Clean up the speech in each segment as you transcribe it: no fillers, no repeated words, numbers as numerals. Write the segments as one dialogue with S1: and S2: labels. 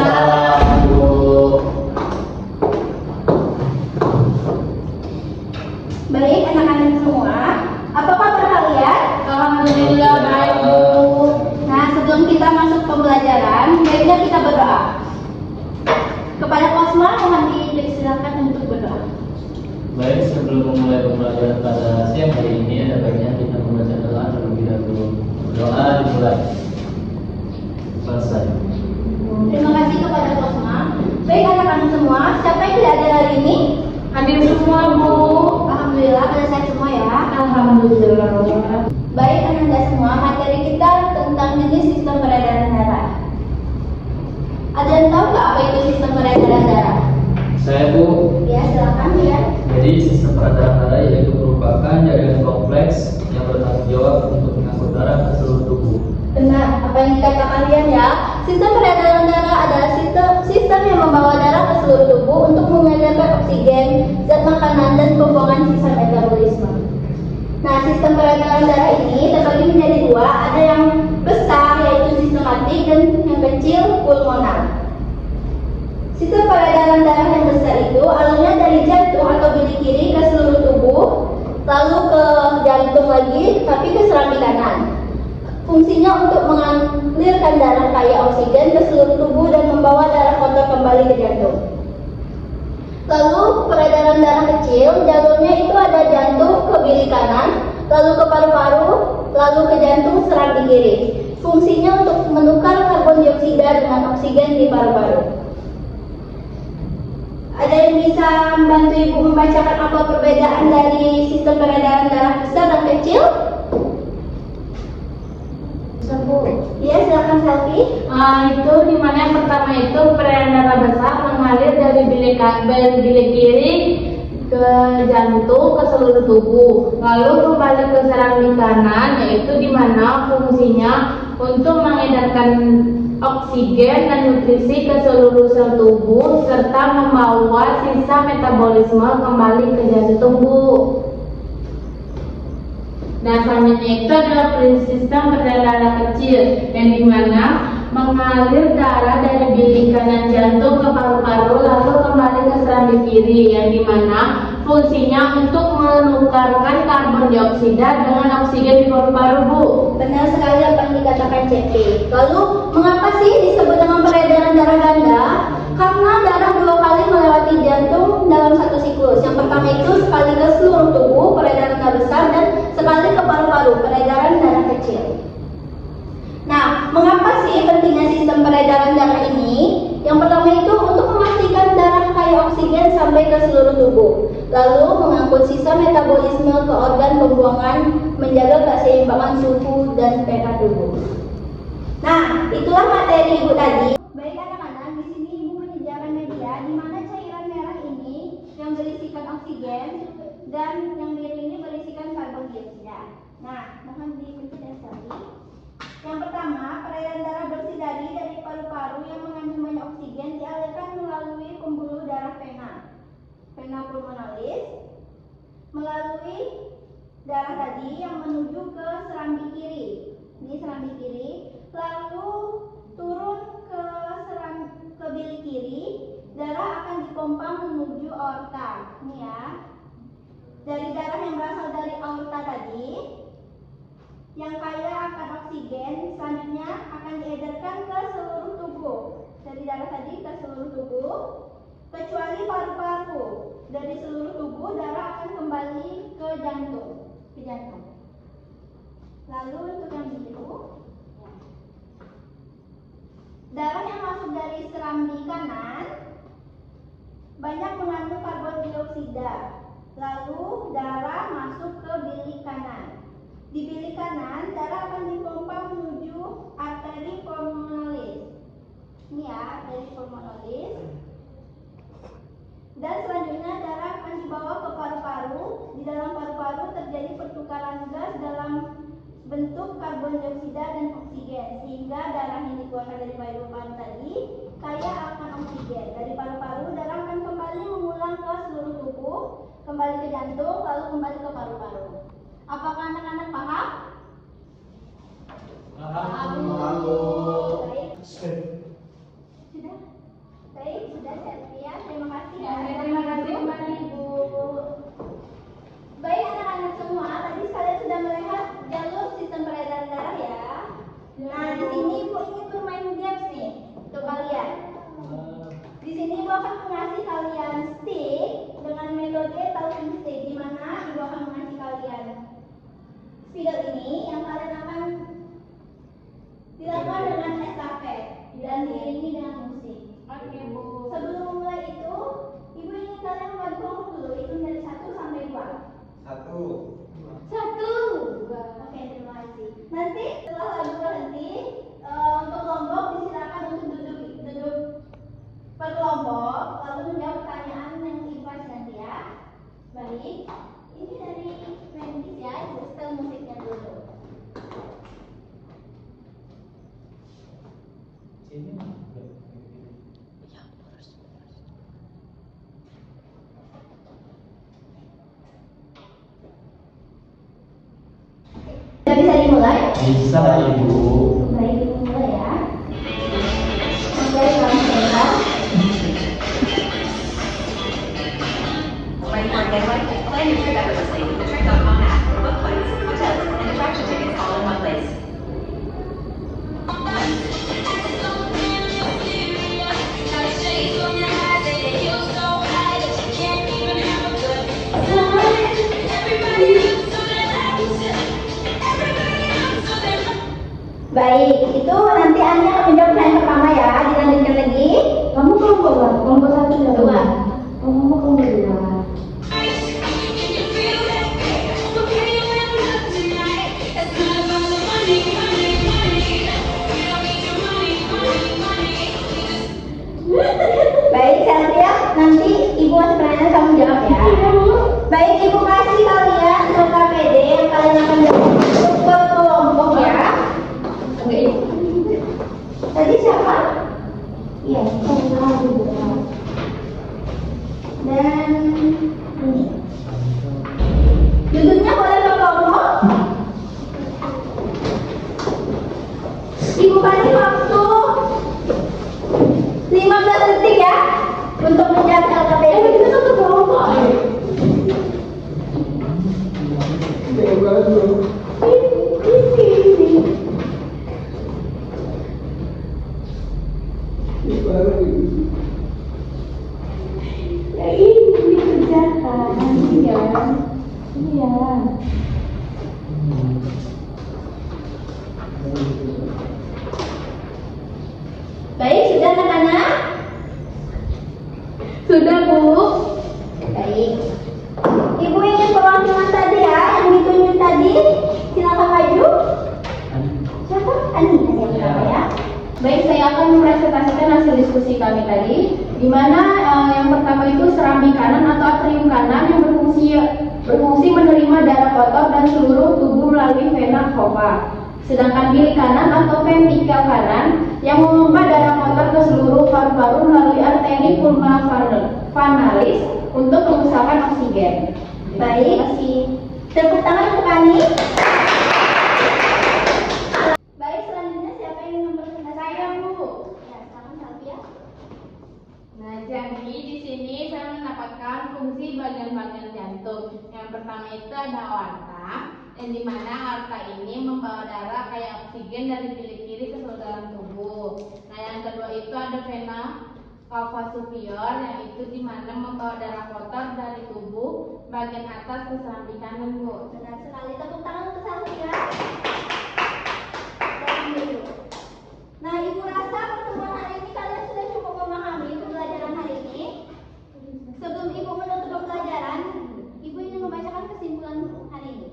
S1: Waalaikumsalam, Bu.
S2: Baik anak-anak semua, apa kabar kalian?
S3: Alhamdulillah baik, Bu.
S2: Nah, sebelum kita masuk pembelajaran, baiknya kita berdoa. Kepada Kosma, mohon dipersilakan untuk berdoa.
S1: Baik, sebelum memulai pembelajaran pada siang hari ini, ada baiknya kita membaca doa terlebih dahulu. Doa dimulai. Selesai.
S2: Terima kasih kepada Kosma. Baik anak-anak semua, siapa yang tidak ada hari ini?
S3: Hadir semua, Bu.
S2: Alhamdulillah, pada saya semua ya.
S3: Alhamdulillah.
S2: Baik anak-anak semua, materi kita tentang jenis sistem peredaran darah. Ada yang tahu nggak apa itu sistem peredaran darah?
S1: Saya, Bu.
S2: Ya, silakan ya.
S1: Jadi sistem peredaran darah yaitu merupakan jaringan kompleks yang bertanggung jawab untuk mengangkut darah ke seluruh tubuh.
S2: Benar, apa yang dikatakan kalian ya. Sistem peredaran darah adalah sistem yang membawa darah ke seluruh tubuh untuk mengedarkan oksigen, zat makanan, dan pembuangan sisa metabolisme. Nah, sistem peredaran darah ini terbagi menjadi dua, ada yang besar yaitu sistematik dan yang kecil pulmonar. Sistem peredaran darah yang besar itu alurnya dari jantung atau bilik kiri ke seluruh tubuh, lalu ke jantung lagi, tapi ke serambi kanan. Fungsinya untuk mengalirkan darah kaya oksigen ke seluruh tubuh dan membawa darah kotor kembali ke jantung. Lalu peredaran darah kecil, jalurnya itu ada jantung ke bilik kanan, lalu ke paru-paru, lalu ke jantung serambi kiri. Fungsinya untuk menukar karbon dioksida dengan oksigen di paru-paru. Ada yang bisa membantu Ibu membacakan apa perbedaan dari sistem peredaran darah besar dan kecil? Iya, silakan Selfie.
S3: Itu dimana yang pertama itu peredaran darah besar mengalir dari bilik kiri ke jantung ke seluruh tubuh, lalu kembali ke serambi kanan, yaitu dimana fungsinya untuk mengedarkan oksigen dan nutrisi ke seluruh sel tubuh serta membawa sisa metabolisme kembali ke jantung, Bu. Nah, selanjutnya itu adalah sistem peredaran darah kecil yang dimana mengalir darah dari bilik kanan jantung ke paru-paru lalu kembali ke serambi kiri, yang dimana fungsinya untuk menukarkan karbon dioksida dengan oksigen di paru-paru, Bu.
S2: Benar sekali apa yang dikatakan CP. Lalu, mengapa sih disebut dengan peredaran darah ganda? Karena darah dua kali melewati jantung dalam satu siklus. Yang pertama itu sekali ke seluruh tubuh, peredaran darah besar, dan sekali ke paru-paru, peredaran darah kecil. Nah, mengapa sih pentingnya sistem peredaran darah ini? Yang pertama itu untuk memastikan darah kaya oksigen sampai ke seluruh tubuh, lalu mengangkut sisa metabolisme ke organ pembuangan, menjaga keseimbangan suhu dan pH tubuh. Nah, itulah materi Ibu tadi. Baik anak-anak, di sini Ibu menyediakan media di mana cairan merah ini yang berisikan oksigen dan yang biru ini berisikan karbon dioksida. Nah, mohon diikuti dan sekali. Yang pertama, peredaran darah bersih dari paru-paru yang mengandung banyak oksigen dialirkan melalui pembuluh darah vena pulmonalis, melalui darah tadi yang menuju ke serambi kiri. Ini serambi kiri, lalu turun ke bilik kiri, darah akan dipompa menuju aorta. Ini ya. Dari darah yang berasal dari aorta tadi, yang kaya akan oksigen, selanjutnya akan diedarkan ke seluruh tubuh. Dari darah tadi ke seluruh tubuh, kecuali paru-paru. Dari seluruh tubuh darah akan kembali ke jantung. Lalu untuk yang biru, darah yang masuk dari serambi kanan banyak mengandung karbon dioksida. Lalu darah masuk ke bilik kanan. Di bilik kanan, darah akan dipompa menuju arteri pulmonalis. Ini ya, arteri pulmonalis. Dan selanjutnya darah akan dibawa ke paru-paru. Di dalam paru-paru terjadi pertukaran gas dalam bentuk karbon dioksida dan oksigen, sehingga darah yang dikeluarkan dari paru-paru tadi kaya akan oksigen. Dari paru-paru, darah akan kembali mengulang ke seluruh tubuh, kembali ke jantung, lalu kembali ke paru-paru. Apakah anak-anak paham?
S1: Paham.
S2: Baik. Sudah? akan mengasih kalian stick dengan metode talking stick, di mana ibu akan mengasih kalian spidol ini yang kalian akan dilakukan dengan estafet dan diiringi dengan musik.
S3: Oke, Bu.
S2: Sebelum memulai itu, ibu ingin kalian membuat kelompok dulu, hitung dari 1 sampai 2. 1. Oke, terima kasih. Nanti setelah lagu berhenti, untuk kelompok disilakan untuk duduk per kelompok, lalu menjawab pertanyaan yang ibu kasih nanti ya. Baik, ini dari Mentis ya, ibu setel musiknya dulu. Sudah bisa dimulai?
S1: Bisa Ibu.
S2: Baik, dimulai ya. Mulai kami sebentar.
S4: Ready for a getaway? Plan your trip effortlessly with the Trip.com app. Book flights, hotels, and attraction tickets all in one place.
S2: Baik, itu nanti Ani akan menjawab pertanyaan pertama ya. Dilanjutkan lagi.
S3: Kamu kelompok berapa? Kelompok 1 ya, Bu?
S2: 2.
S3: Kamu kelompok 2.
S2: Baik, saya lihat nanti ibu kasih pertanyaan kamu jawab ya. Baik, ibu kasih kalian serta PD yang kalian akan jawab untuk berkelompok ya. Tadi siapa? Iya, dan ini. Duduknya boleh berkelompok. Ibu kasih waktu 15 detik ya untuk menjawab LKPD. Kita satu kelompok. Ya ini kerjakan. Iya. Iya. Baik, sudah anak-anak?
S3: Sudah, Bu.
S2: Baik. Ibu ingin perwakilan tadi ya, yang ditunjuk tadi. Silakan maju. Siapa? Ani yang pertama ya.
S3: Baik, saya akan mempresentasikan hasil diskusi kami tadi, di mana yang pertama itu serambi kanan atau atrium kanan yang berfungsi menerima darah kotor dan seluruh tubuh melalui vena cava. Sedangkan bilik kanan atau ventrikel kanan yang memompa darah kotor ke seluruh paru-paru melalui arteri pulmonalis untuk mengusahakan oksigen.
S2: Baik. Tepuk tangan untuk Ani. Baik, selanjutnya siapa yang ingin mempresentasikan?
S3: Saya, Bu.
S2: Ya, silakan Salvia.
S3: Nah, jadi di sini saya mendapatkan fungsi bagian-bagian jantung. Yang pertama itu ada aorta, yang dimana aorta ini membawa darah kayak oksigen dari bilik kiri ke seluruh dalam tubuh. Nah, yang kedua itu ada vena cava superior, yang itu dimana membawa darah kotor dari tubuh bagian atas ke serambi kanan, Bu.
S2: Benar sekali. Tepuk tangan untuk Salvia. Datang dulu. Nah, ibu rasa pertemuan hari ini kalian sudah cukup memahami pembelajaran hari ini. Sebelum ibu menutup pembelajaran, ibu ingin membacakan kesimpulan hari ini,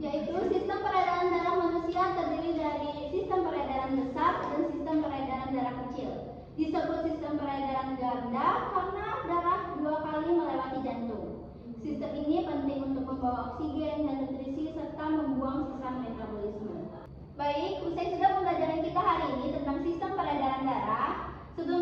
S2: yaitu sistem peredaran darah manusia terdiri dari sistem peredaran besar dan sistem peredaran darah kecil. Disebut sistem peredaran ganda karena darah 2 kali melewati jantung. Sistem ini penting untuk membawa oksigen dan nutrisi serta membuang sisa metabolisme. Baik, usai sudah pembelajaran kita hari ini tentang sistem peredaran darah. Sebelum